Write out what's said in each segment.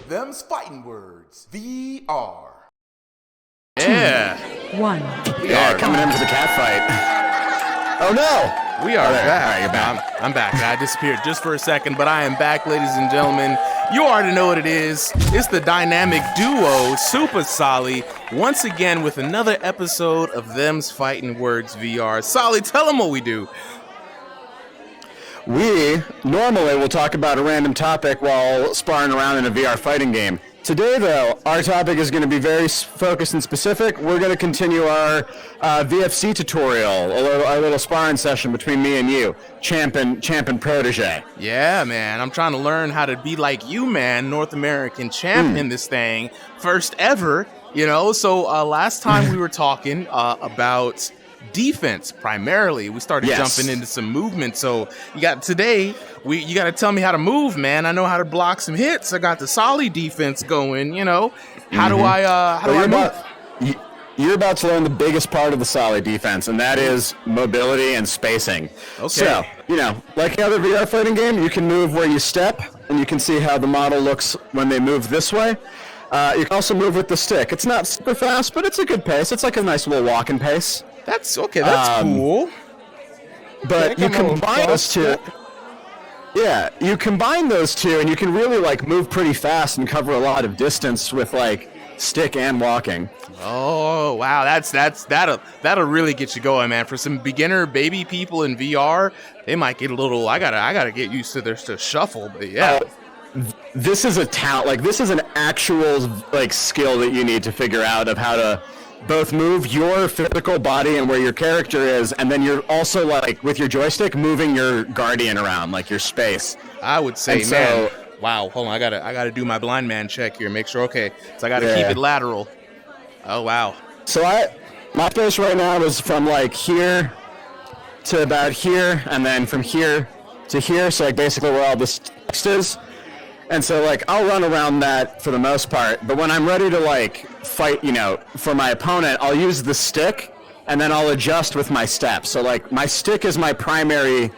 Them's Fightin Words, VR. Yeah. One. Yeah, coming in for the cat fight. Oh no! We are back. All right, you're back. I'm back. I disappeared just for a second, but I am back, ladies and gentlemen. You already know what it is. It's the dynamic duo, Super Solly, once again with another episode of Them's Fightin Words VR. Solly, tell them what we do. We normally will talk about a random topic while sparring around in a VR fighting game. Today, though, our topic is going to be very focused and specific. We're going to continue our VFC tutorial, our little sparring session between me and you, champ and protege. Yeah, man. I'm trying to learn how to be like you, man. North American champ in this thing. First ever, you know. So last time we were talking about defense primarily. We started jumping into some movement. So you got today. You got to tell me how to move, man. I know how to block some hits. I got the solid defense going. You know, how do I move? You're about to learn the biggest part of the solid defense, and that is mobility and spacing. Okay. So, you know, like any other VR fighting game, you can move where you step, and you can see how the model looks when they move this way. You can also move with the stick. It's not super fast, but it's a good pace. It's like a nice little walking pace. That's okay. That's cool. But you combine those two. Yeah, you combine those two, and you can really like move pretty fast and cover a lot of distance with like stick and walking. Oh wow, that'll really get you going, man. For some beginner baby people in VR, they might get a little. I gotta get used to their shuffle, but yeah. This is a talent. Like this is an actual like skill that you need to figure out of how to both move your physical body and where your character is, and then you're also like with your joystick moving your guardian around, like your space. I would say, man. Wow, hold on, I gotta do my blind man check here, make sure. Okay, so I gotta keep it lateral. Oh wow. So my space right now is from like here to about here, and then from here to here. So like basically where all this text is. And so, like, I'll run around that for the most part, but when I'm ready to, like, fight, you know, for my opponent, I'll use the stick, and then I'll adjust with my steps. So, like, my stick is my primary,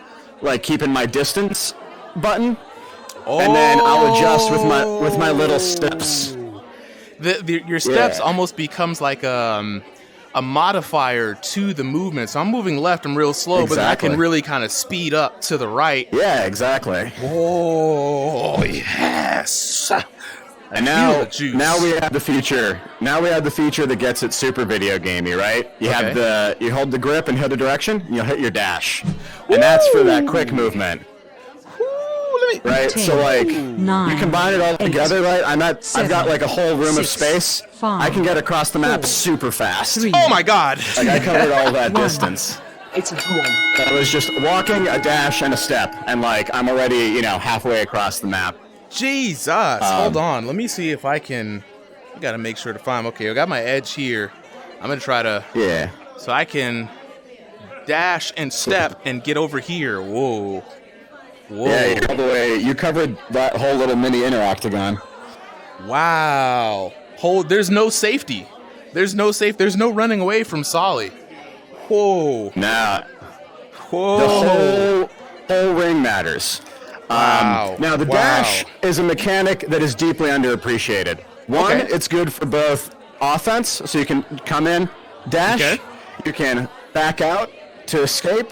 like, keeping my distance button, and then I'll adjust with my little steps. Your steps almost becomes like a modifier to the movement. So I'm moving left, I'm real slow, but I can really kind of speed up to the right. Yeah, exactly. Oh, yes. And now we have the feature. Now we have the feature that gets it super video gamey, right? You hold the grip and hit the direction, and you'll hit your dash. And that's for that quick movement. Right, 10, so like 9, you combine it all together, right? I've got like a whole room of space. 5, I can get across the map super fast. 3, oh my god! Like I covered all that distance. It's a tool. That was just walking, a dash, and a step, and like I'm already, you know, halfway across the map. Jesus! Hold on, let me see if I can. I gotta make sure to find. Okay, I got my edge here. I'm gonna try to. Yeah. So I can dash and step and get over here. Whoa. Whoa. Yeah, you're all the way. You covered that whole little mini inner octagon. Wow. There's no safety. There's no running away from Solly. Whoa. Nah. Whoa. The whole ring matters. Wow. Now, the dash is a mechanic that is deeply underappreciated. One, it's good for both offense, so you can come in, dash. Okay. You can back out to escape.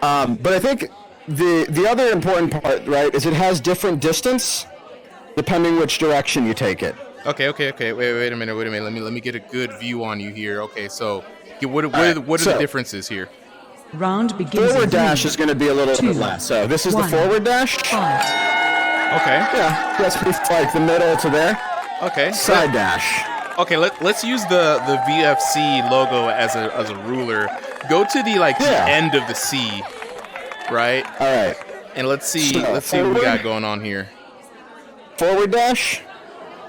But I think the other important part, right, is it has different distance depending which direction you take it. Okay. Wait a minute. Let me get a good view on you here. Okay, so what are the differences here? Round begins. Forward dash is going to be a little bit less. So this is the forward dash. Fight. Okay. Yeah, that's pretty like the middle to there. Okay. Side dash. Okay, let's use the VFC logo as a ruler. Go to the end of the C. Right. All right. And let's see what we got going on here. Forward dash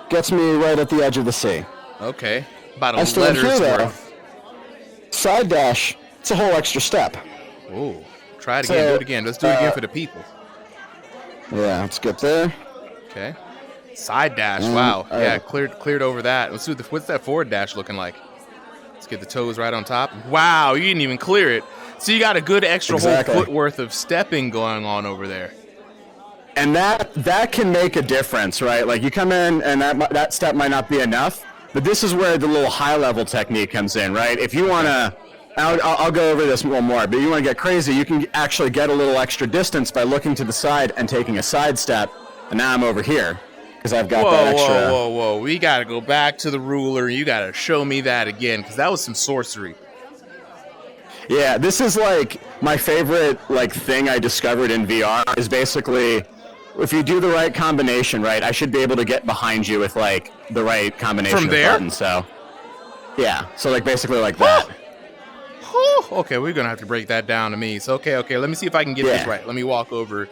gets me right at the edge of the C. Okay. About a letter's worth. Side dash, it's a whole extra step. Ooh. Try it again. Do it again. Let's do it again for the people. Yeah, let's get there. Okay. Side dash. Wow. Yeah, cleared over that. Let's do what's that forward dash looking like? Let's get the toes right on top. Wow, you didn't even clear it. So you got a good extra whole foot worth of stepping going on over there. And that can make a difference, right? Like you come in and that step might not be enough, but this is where the little high-level technique comes in, right? If you want to, I'll go over this one more, but you want to get crazy, you can actually get a little extra distance by looking to the side and taking a side step, and now I'm over here because I've got that extra. Whoa. We got to go back to the ruler. You got to show me that again because that was some sorcery. Yeah, this is like my favorite thing I discovered in VR is basically if you do the right combination, right, I should be able to get behind you with the right combination from of there? buttons. So yeah, so basically like that. Okay, we're gonna have to break that down to me. So okay, let me see if I can get this right. Let me walk over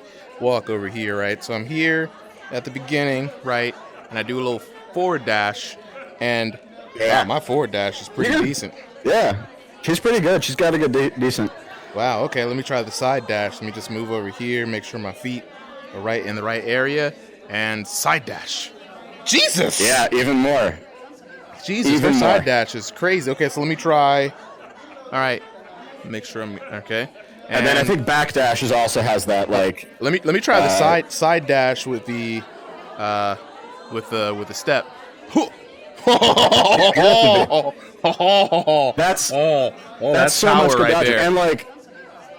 here, right? So I'm here at the beginning, right, and I do a little forward dash, and wow, my forward dash is pretty decent. Yeah. She's pretty good. She's got a good, decent. Wow, okay, let me try the side dash. Let me just move over here, make sure my feet are right in the right area, and side dash. Jesus! Yeah, even more. Jesus, her side dash is crazy. Okay, so let me try. All right, make sure I'm okay. And then I think back dash also has that Let me try the side dash with the step. That's so power much good right dodging. there. And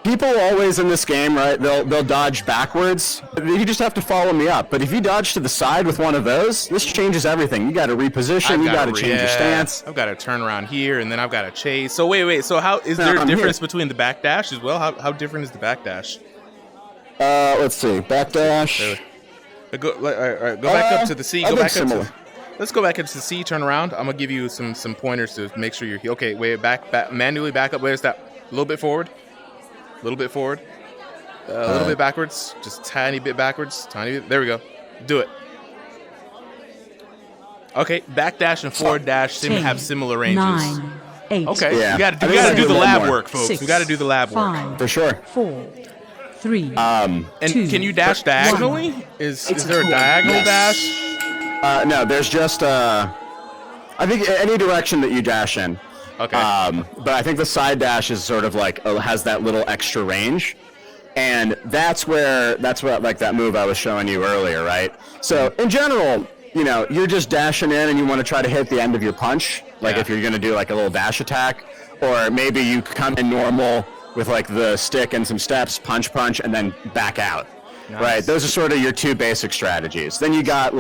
people always in this game, right? They'll dodge backwards. You just have to follow me up. But if you dodge to the side with one of those, this changes everything. You got to reposition. You got to change your stance. I've got to turn around here, and then I've got to chase. So wait. So how is there a difference between the back dash as well? How different is the back dash? Let's see. Back dash. Go back up to the C. Go back similar. up to. Let's go back up to the C. Turn around. I'm gonna give you some pointers to make sure you're okay. Wait, back, manually back up. Where's that? A little bit forward. A little bit forward. A little bit backwards. Just tiny bit backwards. Tiny bit. There we go. Do it. Okay, back dash and forward dash seem to have similar ranges. 9, 8. Okay, Yeah. we got to do the lab work, folks. 6, We got to do the lab work. 5, For sure. 4, 3. And 2, can you dash diagonally? Is there a diagonal dash? No, there's just I think any direction that you dash in. Okay. But I think the side dash is sort of has that little extra range, and that's where that move I was showing you earlier, right? So in general, you're just dashing in and you want to try to hit the end of your punch, if you're gonna do a little dash attack, or maybe you come in normal with the stick and some steps, punch, and then back out. Nice. Right? Those are sort of your two basic strategies. Then you got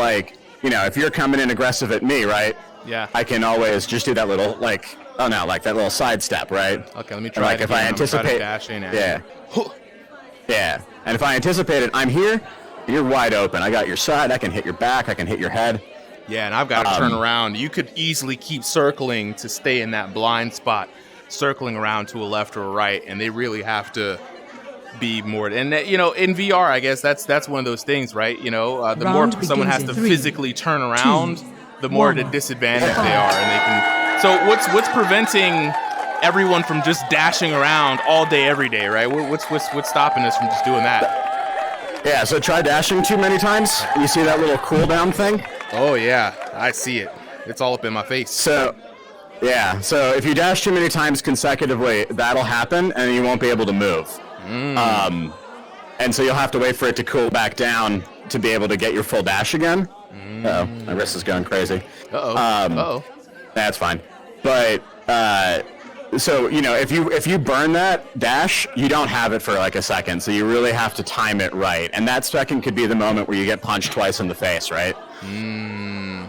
if you're coming in aggressive at me, right? Yeah. I can always just do that little that little side step, right? Okay, let me try. If I anticipate, yeah. And if I anticipate it, I'm here. You're wide open. I got your side. I can hit your back. I can hit your head. Yeah, and I've got to turn around. You could easily keep circling to stay in that blind spot, circling around to a left or a right, and they really have to be more. And in VR, I guess that's one of those things, right? The more someone has to physically turn around, the more at a disadvantage they are, and they can. So what's preventing everyone from just dashing around all day, every day, right? What's stopping us from just doing that? Yeah. So try dashing too many times. You see that little cooldown thing? Oh yeah, I see it. It's all up in my face. So. Yeah. So if you dash too many times consecutively, that'll happen, and you won't be able to move. And so you'll have to wait for it to cool back down to be able to get your full dash again. Uh-oh, my wrist is going crazy. Uh-oh. That's fine. But so if you burn that dash, you don't have it for a second. So you really have to time it right, and that second could be the moment where you get punched twice in the face, right?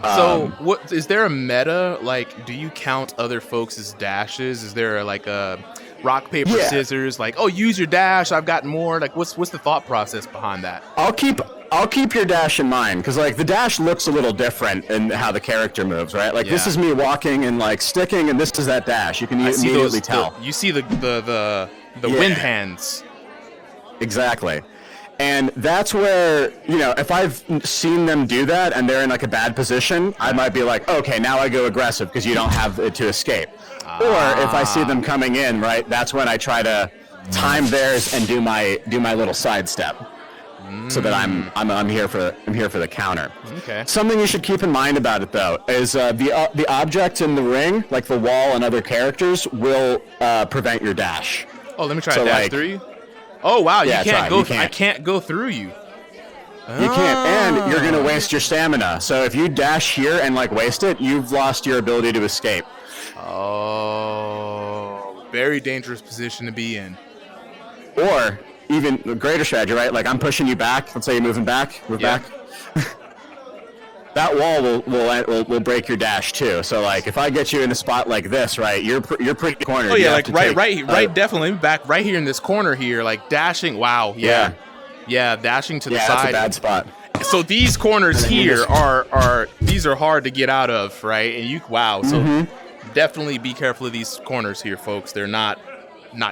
So what is there a meta? Do you count other folks' dashes? Is there a rock, paper, scissors? Use your dash. I've got more. What's the thought process behind that? I'll keep your dash in mind, because the dash looks a little different in how the character moves, right? This is me walking and sticking, and this is that dash. You can immediately tell. You see the wind hands. Exactly. And that's where, if I've seen them do that and they're in a bad position, I might be okay, now I go aggressive because you don't have it to escape. Or if I see them coming in, right, that's when I try to time theirs and do my little sidestep, so that I'm here for the counter. Okay. Something you should keep in mind about it though is the objects in the ring, like the wall and other characters, will prevent your dash. Oh, let me try to dash through you. Oh wow, Yeah, you can't go. You can't. I can't go through you. You can't, and you're gonna waste your stamina. So if you dash here and like waste it, you've lost your ability to escape. Oh, very dangerous position to be in. Or even a greater strategy, right? Like I'm pushing you back. Let's say you're moving back. Move back. That wall will break your dash too. So like if I get you in a spot like this, right? You're pretty cornered. Oh yeah, like right, definitely back right here in this corner here, like dashing. Wow, yeah, dashing to the side. That's a bad spot. So these corners here are these are hard to get out of, right? And you so definitely be careful of these corners here, folks. They're not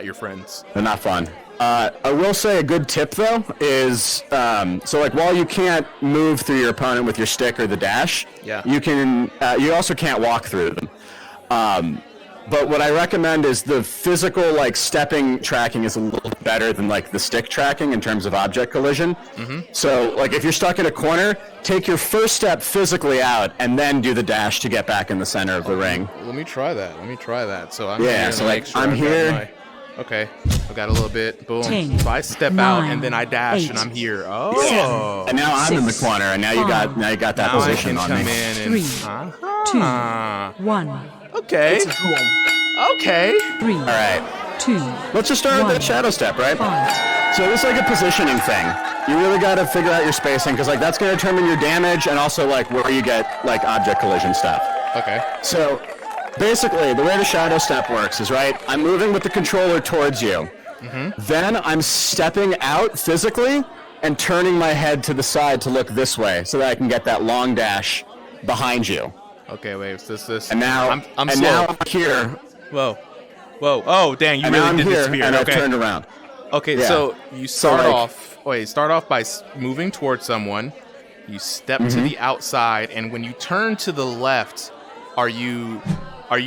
your friends. They're not fun. I will say a good tip though is so like while you can't move through your opponent with your stick or the dash, you can you also can't walk through them. But what I recommend is the physical like stepping tracking is a little better than like the stick tracking in terms of object collision. So like if you're stuck in a corner, take your first step physically out and then do the dash to get back in the center of the ring. Let me try that. So I'm I'm here. Okay, I've got a little bit. Boom. 10, so I step 9, out and then I dash 8, and I'm here. Oh. And now I'm in the corner, and now you got that Now position I on can me. come in and 3, 2, 1. Okay. Okay. 3, All right. 2, Let's just start with the shadow step, right? 5. So it's like a positioning thing. You really got to figure out your spacing because like that's going to determine your damage and also like where you get like object collision stuff. Okay. So basically, the way the shadow step works is right. I'm moving with the controller towards you. Then I'm stepping out physically and turning my head to the side to look this way so that I can get that long dash behind you. Okay, wait. This. And now I'm and slow. now I'm here. Whoa. Oh, dang! You And really now I'm did here, disappear. and Okay. I've turned around. Okay, Yeah. so you start like- off. Wait, start off by moving towards someone. You step to the outside, and when you turn to the left, are you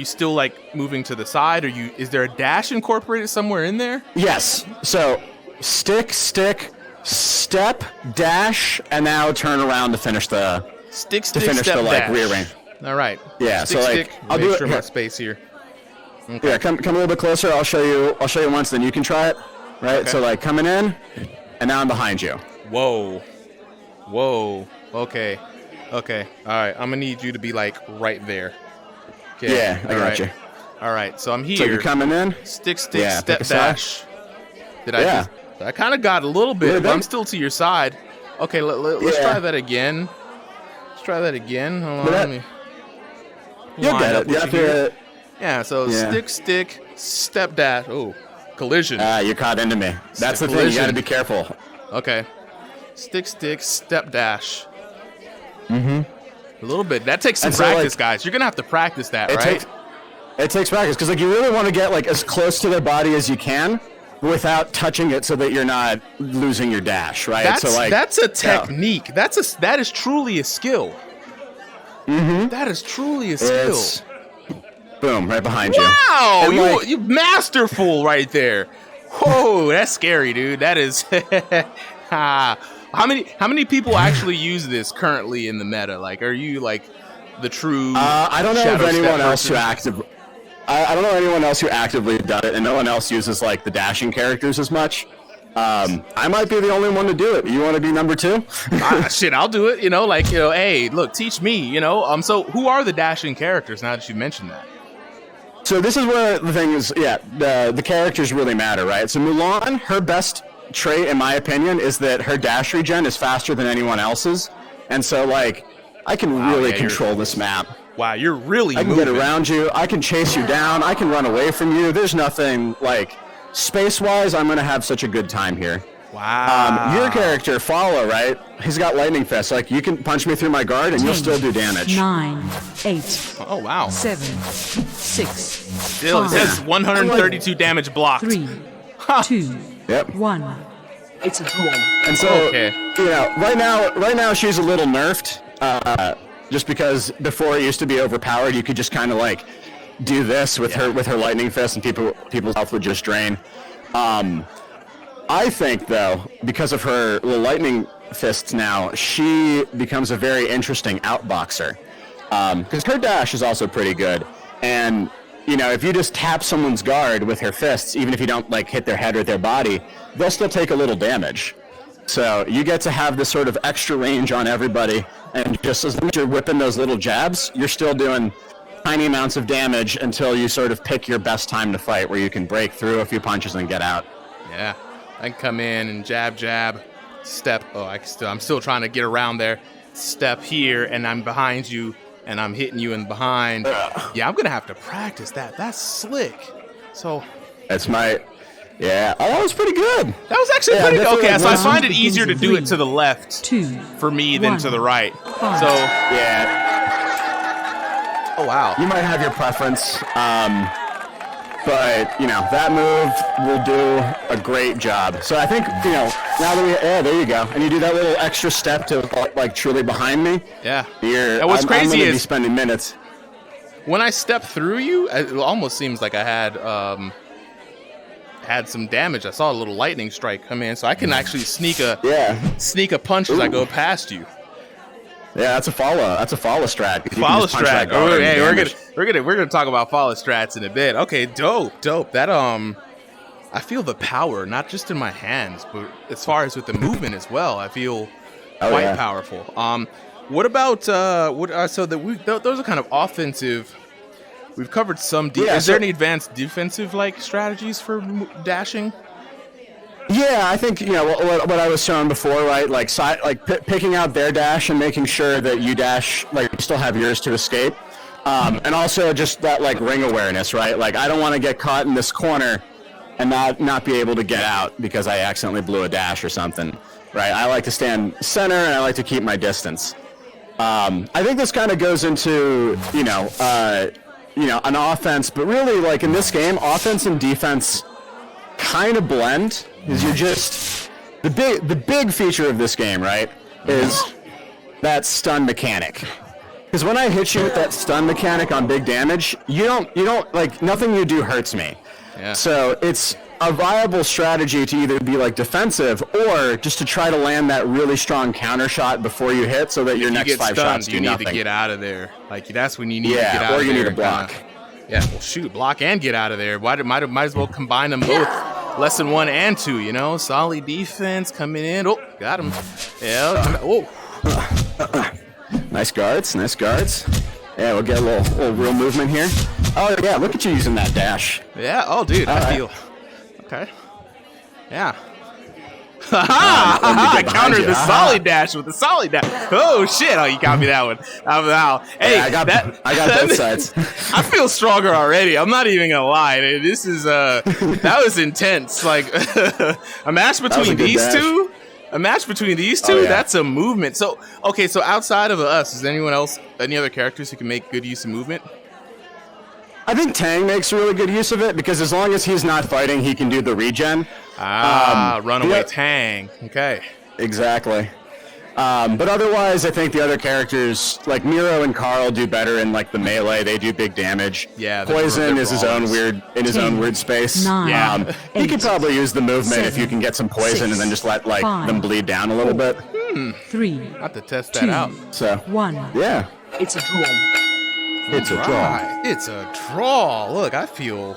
still like moving to the side? Is there a dash incorporated somewhere in there? Yes. So stick, step, dash, and now turn around to finish the Stick, finish step, the like dash. rearrange. All right. Yeah. Stick, so like I'll Make do sure it. my Here. space here. Yeah. Come a little bit closer. I'll show you once, then you can try it. Right. Okay. So like coming in, and now I'm behind you. Whoa. Okay. All right. I'm gonna need you to be like right there. Okay. Yeah, I all got right. you. All right. So I'm here. So you're coming in. Stick, Yeah, step, pick a side. dash. Did I? I kind of got a little bit, Really but big? I'm still to your side. Okay, let's Yeah. try that again. Hold on, But let me. You'll line get up it. You with have you here. to. Yeah, so Yeah. stick, step dash. Oh, collision. You caught into me. That's the thing. You collision. got to be careful. Okay. Stick, step dash. A little bit. That takes some And so, practice, like, guys. You're gonna have to practice that, right? It takes practice because like you really want to get like as close to their body as you can without touching it so that you're not losing your dash, right? That's a technique. That is truly a skill. That is truly a skill. It's boom right behind you. Wow, And, you masterful right there. Whoa, that's scary, dude. That is. How many people actually use this currently in the meta? Like, are you like the true? I don't know shadow of step anyone else who person? I don't know anyone else who actively does it, and no one else uses like the dashing characters as much. I might be the only one to do it. You want to be number 2? Shit, I'll do it. Hey, look, teach me. So who are the dashing characters? Now that you mentioned that. So this is where the thing is, the characters really matter, right? So Mulan, her best trait, in my opinion, is that her dash regen is faster than anyone else's, and so like I can really control this map. Wow, you're really I can moving. get around you. I can chase you down. I can run away from you. There's nothing like space-wise. I'm gonna have such a good time here. Wow. Your character, Follow, right? He's got lightning fist. Like you can punch me through my guard, and you'll still do damage. 9, 8, Oh wow. 7, 6, Still, it 5, says 132 damage blocked. 3, 2, Yep. 1. It's a draw. And so, Okay. right now she's a little nerfed, just because before it used to be overpowered. You could just kind of like do this with her lightning fist, and people's health would just drain. I think though, because of her lightning fists now, she becomes a very interesting outboxer. Because her dash is also pretty good, and if you just tap someone's guard with her fists, even if you don't like hit their head or their body, they'll still take a little damage. So you get to have this sort of extra range on everybody, and just as long as you're whipping those little jabs, you're still doing tiny amounts of damage until you sort of pick your best time to fight, where you can break through a few punches and get out. Yeah, I can come in and jab, step. Oh, I'm still trying to get around there. Step here, and I'm behind you, and I'm hitting you in behind. Yeah, I'm gonna have to practice that. That's slick. So that's my. Yeah, oh, that was pretty good. That was actually pretty good. Okay, so I find it easier to do it to the 3, left 2, for me than 1. to the right. Five. So Yeah. oh wow. You might have your preference, but that move will do a great job. So I think now that there you go, and you do that little extra step to like truly behind me. Yeah. And what's crazy I'm gonna is be spending minutes. when I step through you, it almost seems like I had some damage. I saw a little lightning strike come in, so I can actually sneak a punch as I go past you. Yeah, that's a follow strat. You Follow can just punch strat. that guard and damage. We're gonna talk about follow strats in a bit. Okay, dope. That I feel the power not just in my hands, but as far as with the movement as well. I feel quite powerful. What about those are kind of offensive. We've covered some. Is there any advanced defensive like strategies for dashing? Yeah, I think what I was showing before, right? Like picking out their dash and making sure that you dash, like you still have yours to escape, and also just that like ring awareness, right? Like I don't want to get caught in this corner and not be able to get out because I accidentally blew a dash or something, right? I like to stand center and I like to keep my distance. I think this kind of goes into an offense, but really like in this game, offense and defense kind of blend. Is you're just the big feature of this game, right? Is that stun mechanic. Because when I hit you with that stun mechanic on big damage, you don't like nothing you do hurts me. Yeah. So it's a viable strategy to either be like defensive or just to try to land that really strong counter shot before you hit, so that your next 5 shots do you nothing. need to get out of there. Like that's when you need to get out of there. Or you need to block. Yeah, well, shoot, block and get out of there. Might as well combine them both. Lesson 1 and 2, solid defense coming in. Oh, got him. Yeah. Nice guards. Yeah, we'll get a little real movement here. Oh yeah, look at you using that dash. Yeah. Oh, dude, I feel. Okay. Yeah. I countered the solid dash with the solid dash. Oh shit! Oh, you got me that one. Hey, I got both sides. I feel stronger already. I'm not even gonna lie. This is that was intense. Like a match between these two. A match between these two. Oh, yeah. That's a movement. So okay. So outside of us, is there anyone else? Any other characters who can make good use of movement? I think Tang makes really good use of it because as long as he's not fighting, he can do the regen. Runaway Tang. Okay. Exactly. But otherwise, I think the other characters, like Miro and Carl, do better in like the melee. They do big damage. Yeah. Poison is his own weird space. 9, he could 8, probably use the movement if you 7, can get some poison 6, and then just let 5, them bleed down a little bit. 3, I have to test 2, that out. So 1. yeah, It's a draw. it's a draw. Right. It's a draw. Look, I feel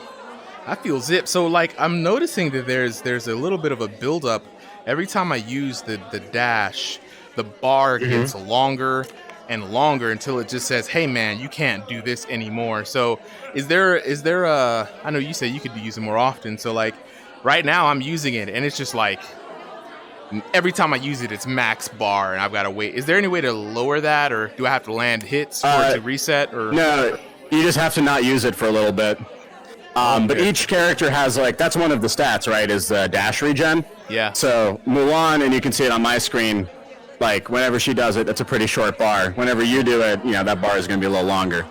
zip. So like I'm noticing that there's a little bit of a buildup. Every time I use the dash, the bar gets longer and longer until it just says, "Hey man, you can't do this anymore." So is there a? I know you said you could use it more often. So like right now I'm using it and it's just like every time I use it, it's max bar and I've got to wait. Is there any way to lower that, or do I have to land hits for it to reset? Or no, you just have to not use it for a little bit. But each character has that's one of the stats, right? Is dash regen. Yeah. So Mulan, and you can see it on my screen. Like whenever she does it, that's a pretty short bar. Whenever you do it, that bar is going to be a little longer.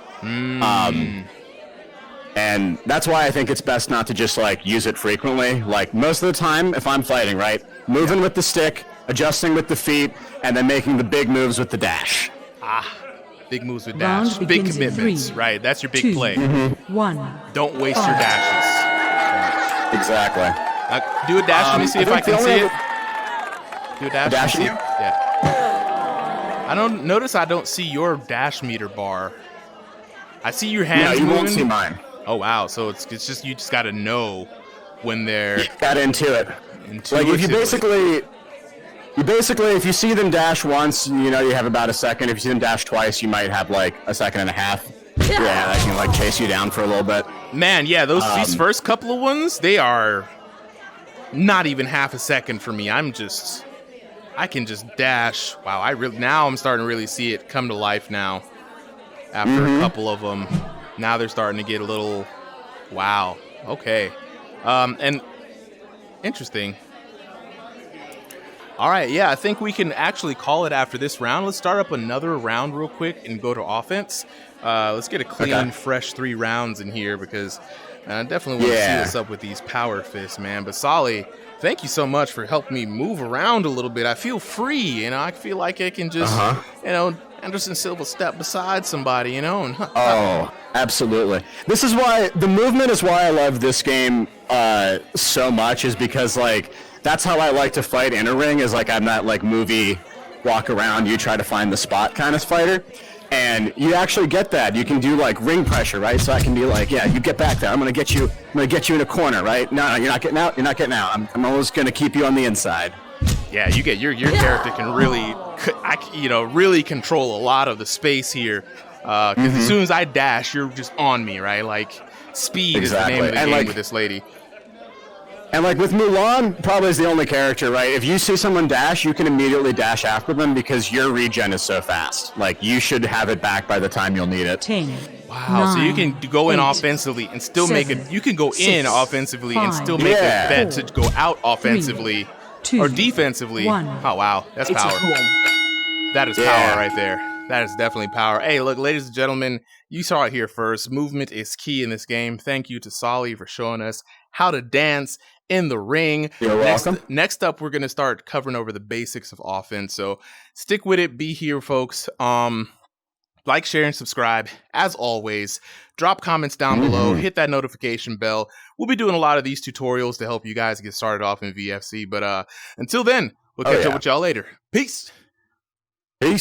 And that's why I think it's best not to just use it frequently. Like most of the time, if I'm fighting, right, moving with the stick, adjusting with the feet, and then making the big moves with the dash. Big moves with Round dash. Big begins in commitments, 3, right? That's your big 2, play. 1. Don't waste your dashes. Exactly. Do a dash. Let me see if I can see it. Do a dash. Dash Let me you? see it. Yeah. I don't see your dash meter bar. I see your hands you moving. won't see mine. Oh wow! So it's just you just got to know when they're Got into it. Like if you intuitively. basically, You basically, if you see them dash once, you know you have about a second. If you see them dash twice, you might have like a second and a half. Yeah, that can like chase you down for a little bit. Man, yeah, these first couple of ones, they are not even half a second for me. I can just dash. Wow, now I'm starting to really see it come to life now. After a couple of them, now they're starting to get a little, wow, okay. And interesting. All right, yeah, I think we can actually call it after this round. Let's start up another round real quick and go to offense. Let's get a clean, fresh 3 rounds in here because I definitely want to see what's up with these power fists, man. But Solly, thank you so much for helping me move around a little bit. I feel free, you know. I feel like I can just, you know, Anderson Silva step beside somebody, you know. And oh, absolutely. This is why the movement is why I love this game so much, is because like that's how I like to fight in a ring. Is like I'm that like movie walk around, you try to find the spot kind of fighter. And you actually get that. You can do like ring pressure, right? So I can be like, yeah, you get back there. I'm gonna get you in a corner, right? No, you're not getting out. You're not getting out. I'm always gonna keep you on the inside. Yeah, you get your character can really, really control a lot of the space here. Because as soon as I dash, you're just on me, right? Like speed is the name of the game with this lady. And like with Mulan, probably is the only character, right? If you see someone dash, you can immediately dash after them because your regen is so fast. Like you should have it back by the time you'll need it. 10. Wow, 9, so you can go in offensively and still 7, make it. You can go 6, in offensively 5, and still make a bet to go out offensively 3, 2, or defensively. 1. Oh wow, that's power. That is power right there. That is definitely power. Hey, look, ladies and gentlemen, you saw it here first. Movement is key in this game. Thank you to Solly for showing us how to dance in the ring. You're welcome. Next up, we're going to start covering over the basics of offense. So stick with it. Be here, folks. Like, share, and subscribe. As always, drop comments down below. Hit that notification bell. We'll be doing a lot of these tutorials to help you guys get started off in VFC. But until then, we'll catch up with y'all later. Peace. Peace.